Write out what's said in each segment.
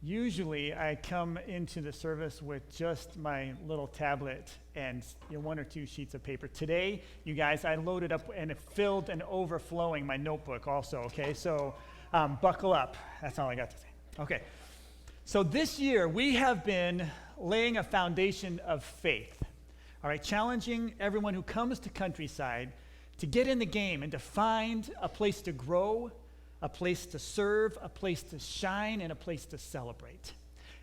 Usually I come into the service with just my little tablet and one or two sheets of paper. Today, you guys, I loaded up and it filled and overflowing my notebook also, okay? So buckle up. That's all I got to say. Okay. So this year, we have been laying a foundation of faith, all right, challenging everyone who comes to Countryside to get in the game and to find a place to grow, a place to serve, a place to shine, and a place to celebrate.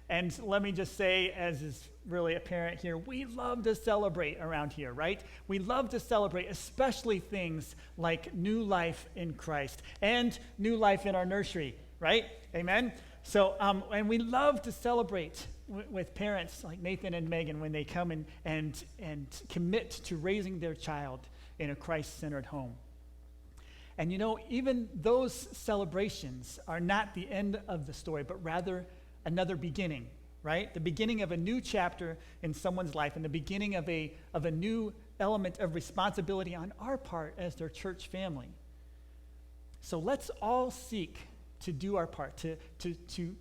And let me just say, as is really apparent here, we love to celebrate around here, right? We love to celebrate, especially things like new life in Christ and new life in our nursery, right? Amen? So, and we love to celebrate with parents like Nathan and Megan when they come and commit to raising their child in a Christ-centered home. And even those celebrations are not the end of the story, but rather another beginning, right? The beginning of a new chapter in someone's life and the beginning of a new element of responsibility on our part as their church family. So let's all seek to do our part, to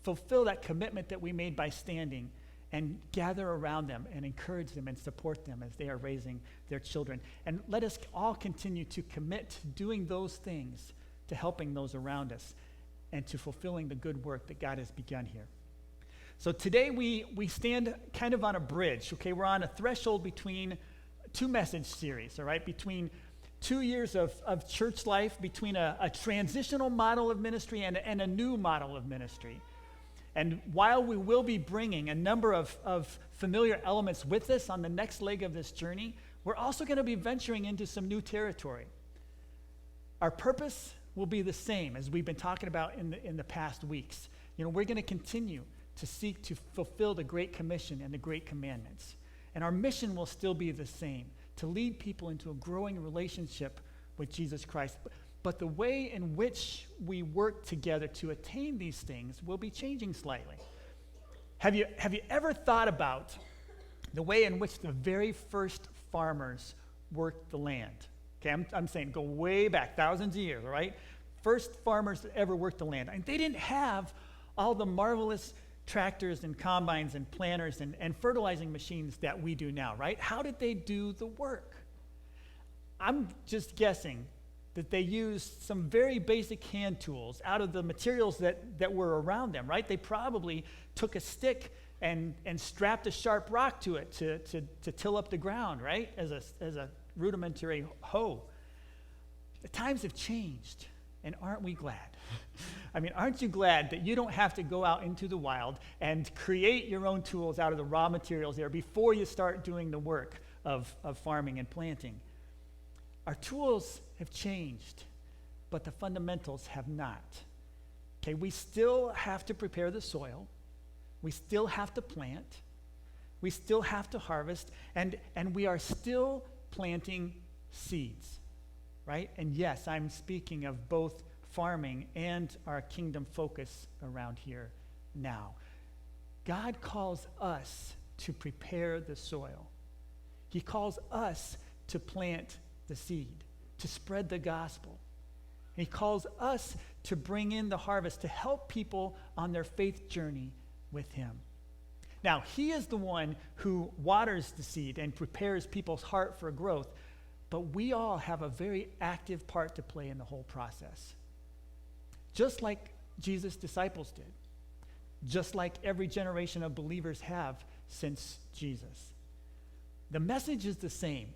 fulfill that commitment that we made by standing and gather around them and encourage them and support them as they are raising their children. And let us all continue to commit to doing those things, to helping those around us, and to fulfilling the good work that God has begun here. So today we stand kind of on a bridge, okay? We're on a threshold between two message series, all right? Between 2 years of church life, between a transitional model of ministry and a new model of ministry. And while we will be bringing a number of familiar elements with us on the next leg of this journey, we're also going to be venturing into some new territory. Our purpose will be the same as we've been talking about in the past weeks. We're going to continue to seek to fulfill the Great Commission and the Great Commandments. And our mission will still be the same, to lead people into a growing relationship with Jesus Christ. But the way in which we work together to attain these things will be changing slightly. Have you ever thought about the way in which the very first farmers worked the land? Okay, I'm saying go way back, thousands of years, all right? First farmers that ever worked the land. And they didn't have all the marvelous tractors and combines and planters and fertilizing machines that we do now, right? How did they do the work? I'm just guessing that they used some very basic hand tools out of the materials that were around them, right? They probably took a stick and strapped a sharp rock to it to till up the ground, right? As a rudimentary hoe. The times have changed, and aren't we glad? I mean, aren't you glad that you don't have to go out into the wild and create your own tools out of the raw materials there before you start doing the work of farming and planting? Our tools have changed, but the fundamentals have not. Okay, we still have to prepare the soil. We still have to plant. We still have to harvest, and we are still planting seeds, right? And yes, I'm speaking of both farming and our kingdom focus around here now. God calls us to prepare the soil. He calls us to plant the seed, to spread the gospel. He calls us to bring in the harvest, to help people on their faith journey with him. Now, he is the one who waters the seed and prepares people's heart for growth, but we all have a very active part to play in the whole process. Just like Jesus' disciples did, just like every generation of believers have since Jesus. The message is the same,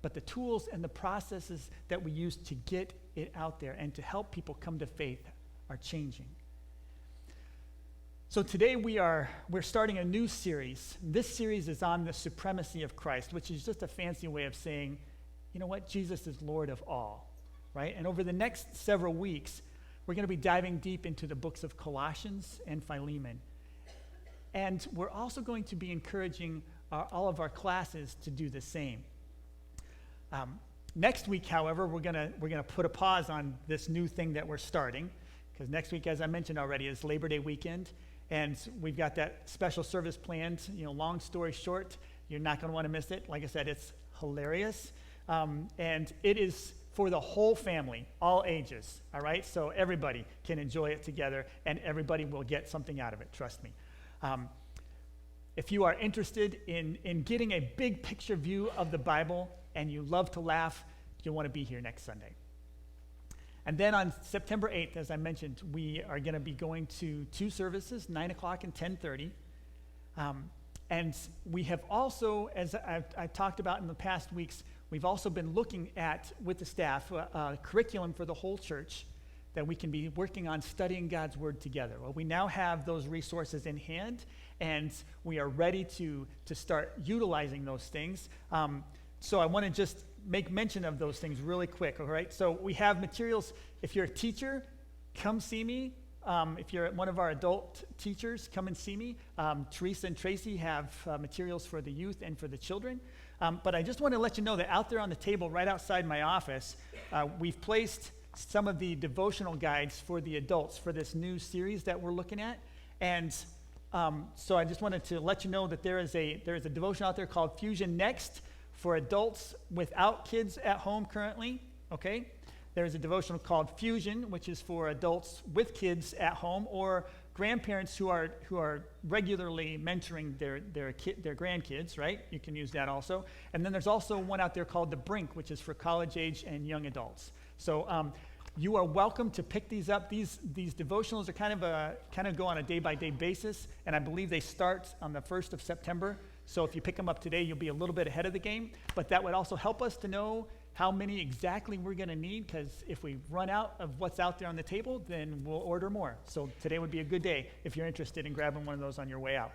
but the tools and the processes that we use to get it out there and to help people come to faith are changing. So today we're starting a new series. This series is on the supremacy of Christ, which is just a fancy way of saying, you know what, Jesus is Lord of all, right? And over the next several weeks, we're going to be diving deep into the books of Colossians and Philemon. And we're also going to be encouraging all of our classes to do the same. Next week, however, we're gonna put a pause on this new thing that we're starting, because next week, as I mentioned already, is Labor Day weekend, and we've got that special service planned. Long story short, you're not going to want to miss it. Like I said, it's hilarious, and it is for the whole family, all ages, all right? So everybody can enjoy it together, and everybody will get something out of it, trust me. If you are interested in getting a big picture view of the Bible and you love to laugh, you'll want to be here next Sunday. And then on September 8th, as I mentioned, we are going to be going to 2 services, 9 o'clock and 10:30. And we have also, as I've talked about in the past weeks, we've also been looking at, with the staff, a curriculum for the whole church that we can be working on studying God's Word together. Well, we now have those resources in hand, and we are ready to start utilizing those things. So I want to just make mention of those things really quick, all right? So we have materials. If you're a teacher, come see me. If you're one of our adult teachers, come and see me. Teresa and Tracy have materials for the youth and for the children. But I just want to let you know that out there on the table right outside my office, we've placed some of the devotional guides for the adults for this new series that we're looking at. And so I just wanted to let you know that there is a devotion out there called Fusion Next for adults without kids at home currently, okay? There's a devotional called Fusion, which is for adults with kids at home or grandparents who are regularly mentoring their grandkids, right? You can use that also. And then there's also one out there called The Brink, which is for college age and young adults. So you are welcome to pick these up. These devotionals are kind of go on a day-by-day basis, and I believe they start on the 1st of September. So if you pick them up today, you'll be a little bit ahead of the game. But that would also help us to know how many exactly we're going to need, because if we run out of what's out there on the table, then we'll order more. So today would be a good day if you're interested in grabbing one of those on your way out.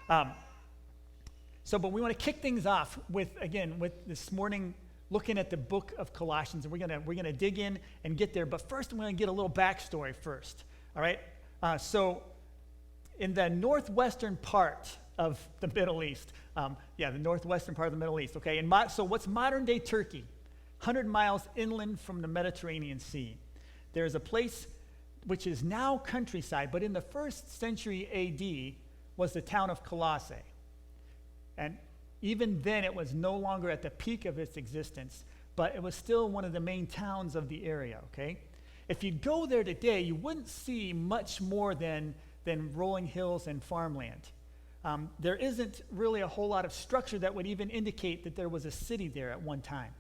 But we want to kick things off with this morning looking at the book of Colossians, and we're gonna dig in and get there. But first, I'm going to get a little backstory first. All right. So in the northwestern part of the Middle East, the northwestern part of the Middle East. Okay. So what's modern day Turkey? 100 miles inland from the Mediterranean Sea. There's a place which is now countryside, but in the 1st century AD was the town of Colossae. And even then it was no longer at the peak of its existence, but it was still one of the main towns of the area, okay? If you'd go there today, you wouldn't see much more than rolling hills and farmland. There isn't really a whole lot of structure that would even indicate that there was a city there at one time.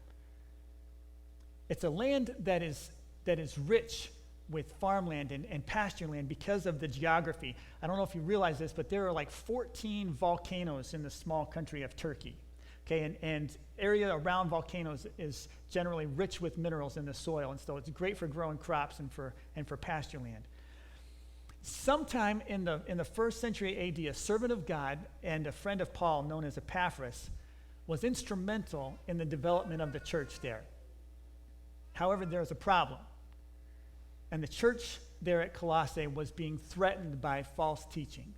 It's a land that is rich with farmland and pasture land because of the geography. I don't know if you realize this, but there are like 14 volcanoes in the small country of Turkey. Okay, and area around volcanoes is generally rich with minerals in the soil, and so it's great for growing crops and for pasture land. Sometime in the 1st century AD, a servant of God and a friend of Paul known as Epaphras was instrumental in the development of the church there. However, there was a problem. And the church there at Colossae was being threatened by false teachings.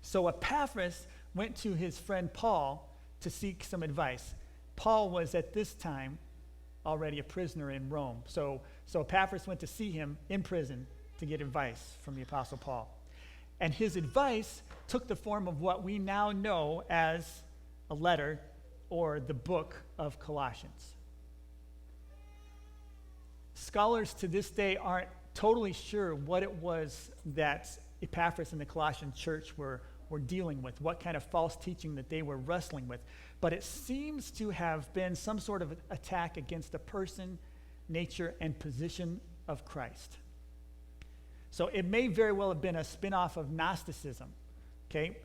So Epaphras went to his friend Paul to seek some advice. Paul was at this time already a prisoner in Rome. So Epaphras went to see him in prison to get advice from the Apostle Paul. And his advice took the form of what we now know as a letter or the book of Colossians. Scholars to this day aren't totally sure what it was that Epaphras and the Colossian church were dealing with, what kind of false teaching that they were wrestling with. But it seems to have been some sort of attack against the person, nature, and position of Christ. So it may very well have been a spin-off of Gnosticism, okay,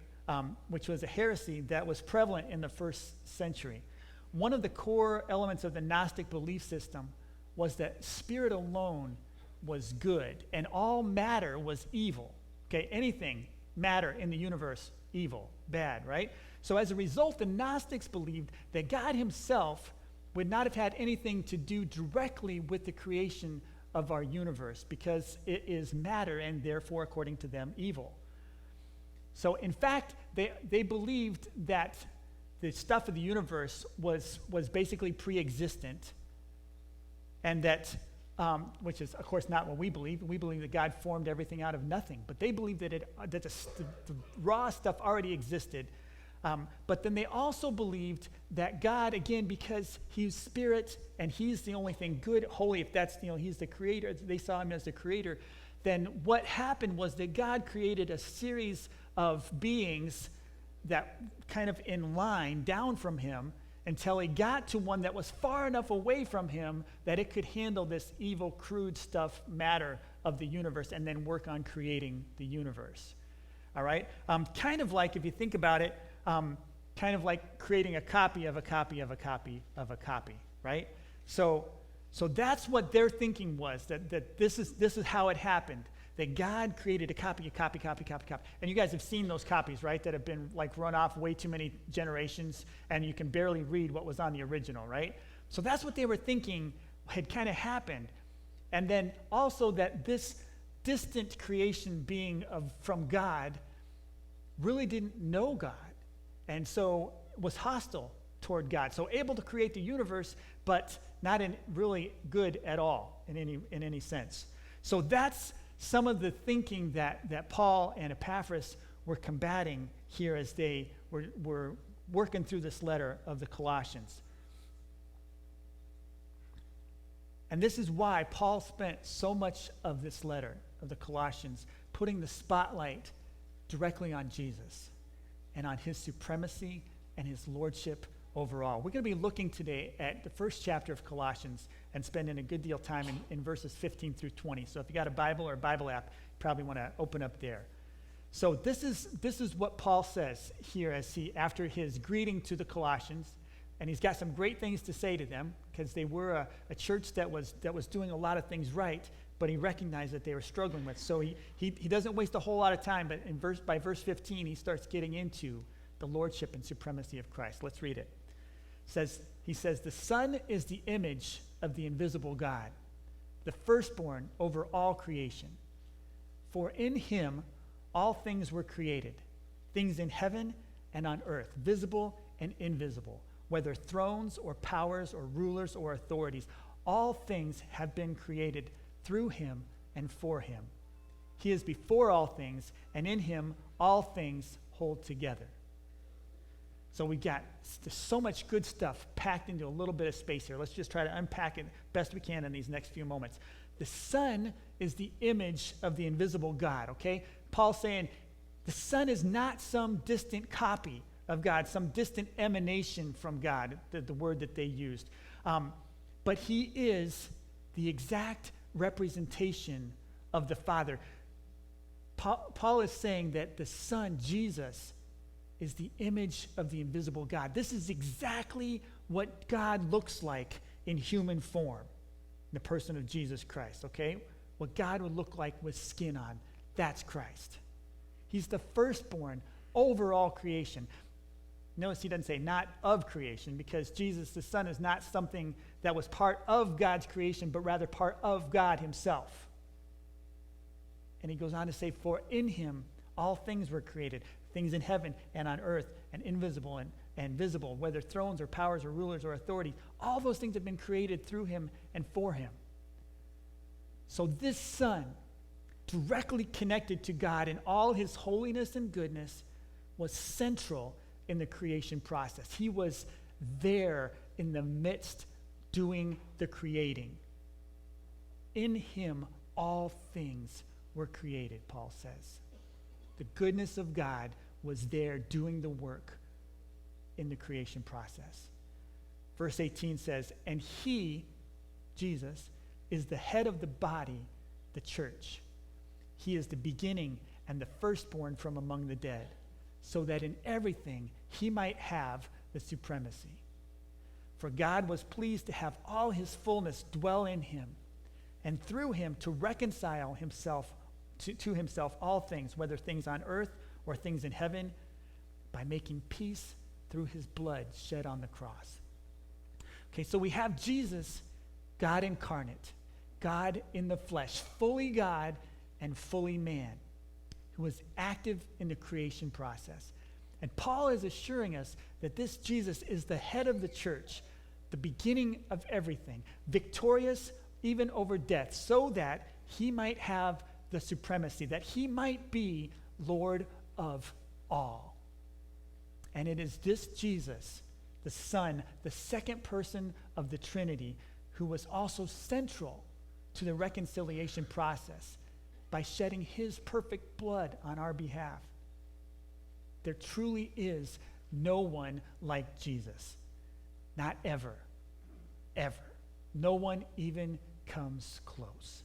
which was a heresy that was prevalent in the 1st century. One of the core elements of the Gnostic belief system was that spirit alone was good and all matter was evil. Okay, anything, matter in the universe, evil, bad, right? So as a result, the Gnostics believed that God himself would not have had anything to do directly with the creation of our universe because it is matter and therefore, according to them, evil. So in fact, they believed that the stuff of the universe was basically pre-existent, and that, which is, of course, not what we believe. We believe that God formed everything out of nothing. But they believed that the raw stuff already existed, But then they also believed that God, again, because he's spirit and he's the only thing good, holy, if that's, he's the creator, they saw him as the creator, then what happened was that God created a series of beings that kind of in line down from him until he got to one that was far enough away from him that it could handle this evil, crude stuff, matter of the universe, and then work on creating the universe. All right? Kind of like, if you think about it, kind of like creating a copy of a copy of a copy of a copy, right? So that's what their thinking was, that this is how it happened, that God created a copy. And you guys have seen those copies, right, that have been like run off way too many generations, and you can barely read what was on the original, right? So that's what they were thinking had kind of happened. And then also that this distant creation being from God really didn't know God, and so was hostile toward God. So able to create the universe, but not in really good at all in any sense. So that's some of the thinking that Paul and Epaphras were combating here as they were working through this letter of the Colossians. And this is why Paul spent so much of this letter of the Colossians putting the spotlight directly on Jesus and on his supremacy and his lordship overall. We're going to be looking today at the first chapter of Colossians and spending a good deal of time in verses 15 through 20. So if you got a Bible or a Bible app, you probably want to open up there. So this is what Paul says here after his greeting to the Colossians, and he's got some great things to say to them because they were a church that was doing a lot of things right, but he recognized that they were struggling with. So he doesn't waste a whole lot of time, but by verse 15, he starts getting into the lordship and supremacy of Christ. Let's read it. He says, the Son is the image of the invisible God, the firstborn over all creation. For in him all things were created, things in heaven and on earth, visible and invisible, whether thrones or powers or rulers or authorities. All things have been created through him and for him. He is before all things, and in him all things hold together. So we got so much good stuff packed into a little bit of space here. Let's just try to unpack it best we can in these next few moments. The Son is the image of the invisible God, okay? Paul's saying the Son is not some distant copy of God, some distant emanation from God, the word that they used. But he is the exact representation of the Father. Paul is saying that the Son, Jesus, is the image of the invisible God. This is exactly what God looks like in human form, in the person of Jesus Christ, okay? What God would look like with skin on, that's Christ. He's the firstborn over all creation. Notice he doesn't say not of creation, because Jesus, the Son, is not something that was part of God's creation, but rather part of God himself. And he goes on to say, for in him all things were created, things in heaven and on earth, and invisible and visible, whether thrones or powers or rulers or authorities. All those things have been created through him and for him. So this Son, directly connected to God in all his holiness and goodness, was central in the creation process. He was there in the midst doing the creating. In him all things were created, Paul says. The goodness of God was there doing the work in the creation process. Verse 18 says, and he, Jesus, is the head of the body, the church. He is the beginning and the firstborn from among the dead, so that in everything he might have the supremacy. For God was pleased to have all his fullness dwell in him, and through him to reconcile himself to himself all things, whether things on earth or things in heaven, by making peace through his blood shed on the cross. Okay, so we have Jesus, God incarnate, God in the flesh, fully God and fully man, who was active in the creation process. And Paul is assuring us that this Jesus is the head of the church, the beginning of everything, victorious even over death, so that he might have the supremacy, that he might be Lord of all. And it is this Jesus, the Son, the second person of the Trinity, who was also central to the reconciliation process by shedding his perfect blood on our behalf. There truly is no one like Jesus. Not ever. Ever. No one even comes close.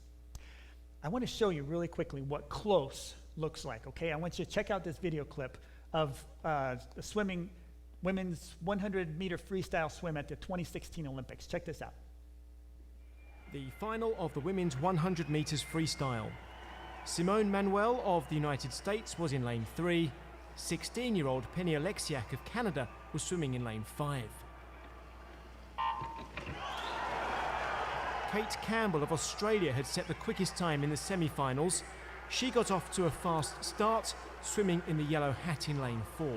I want to show you really quickly what close looks like, okay? I want you to check out this video clip of the swimming, women's 100-meter freestyle swim at the 2016 Olympics. Check this out. The final of the women's 100 meters freestyle. Simone Manuel of the United States was in lane 3. 16-year-old Penny Oleksiak of Canada was swimming in lane 5. Kate Campbell of Australia had set the quickest time in the semi-finals. She got off to a fast start, swimming in the yellow hat in lane 4.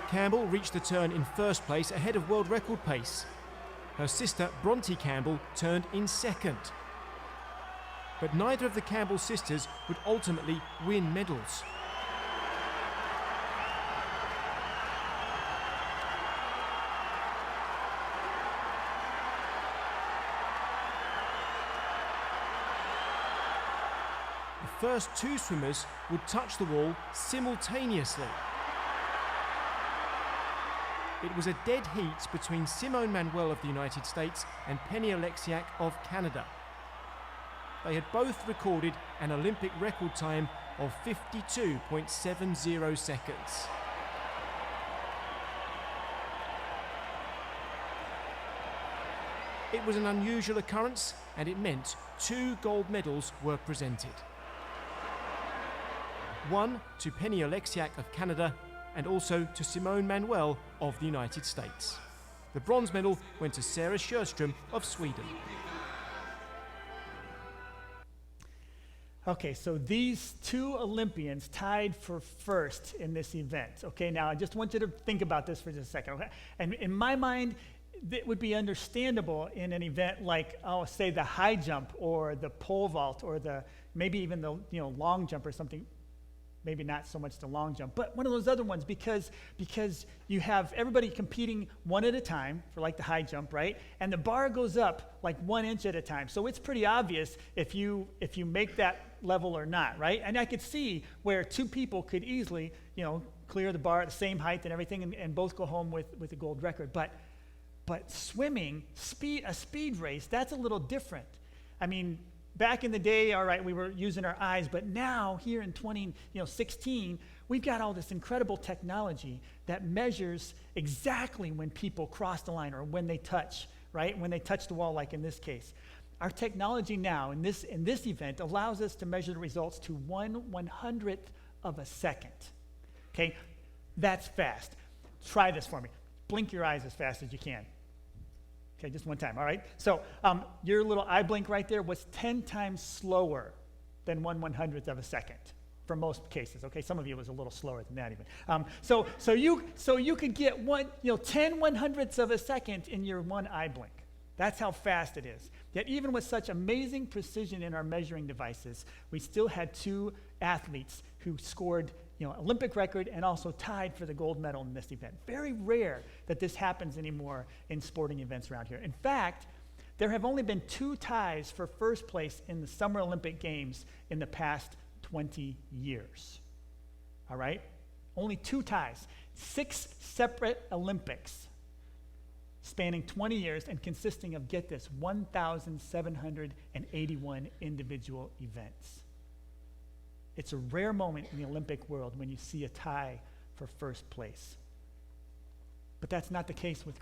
Campbell reached the turn in first place ahead of world record pace. Her sister Bronte Campbell turned in second. But neither of the Campbell sisters would ultimately win medals. The first two swimmers would touch the wall simultaneously. It was a dead heat between Simone Manuel of the United States and Penny Oleksiak of Canada. They had both recorded an Olympic record time of 52.70 seconds. It was an unusual occurrence, and it meant 2 gold medals were presented. One to Penny Oleksiak of Canada, and also to Simone Manuel of the United States. The bronze medal went to Sarah Sjöström of Sweden. Okay, so these 2 Olympians tied for first in this event. Okay, now I just want you to think about this for just a second. Okay? And in my mind, it would be understandable in an event like, say the high jump or the pole vault or maybe even the long jump or something. Maybe not so much the long jump, but one of those other ones because you have everybody competing one at a time for like the high jump, right? And the bar goes up like 1 inch at a time. So it's pretty obvious if you make that level or not, right? And I could see where 2 people could easily, clear the bar at the same height and everything and both go home with a gold record. But swimming, a speed race, that's a little different. I mean, back in the day, all right, we were using our eyes, but now here in 2016, we've got all this incredible technology that measures exactly when people cross the line or when they touch, right? When they touch the wall, like in this case. Our technology now in this event allows us to measure the results to 1/100th of a second. Okay, that's fast. Try this for me. Blink your eyes as fast as you can. Okay, just one time, all right? So your little eye blink right there was 10 times slower than 1/100th of a second for most cases, okay? Some of you was a little slower than that even. So you could get 10 1/100ths of a second in your one eye blink. That's how fast it is. Yet even with such amazing precision in our measuring devices, we still had 2 athletes who scored Olympic record and also tied for the gold medal in this event. Very rare that this happens anymore in sporting events around here. In fact, there have only been 2 ties for first place in the Summer Olympic Games in the past 20 years. All right? Only 2 ties. 6 separate Olympics spanning 20 years and consisting of, get this, 1,781 individual events. It's a rare moment in the Olympic world when you see a tie for first place. But that's not the case with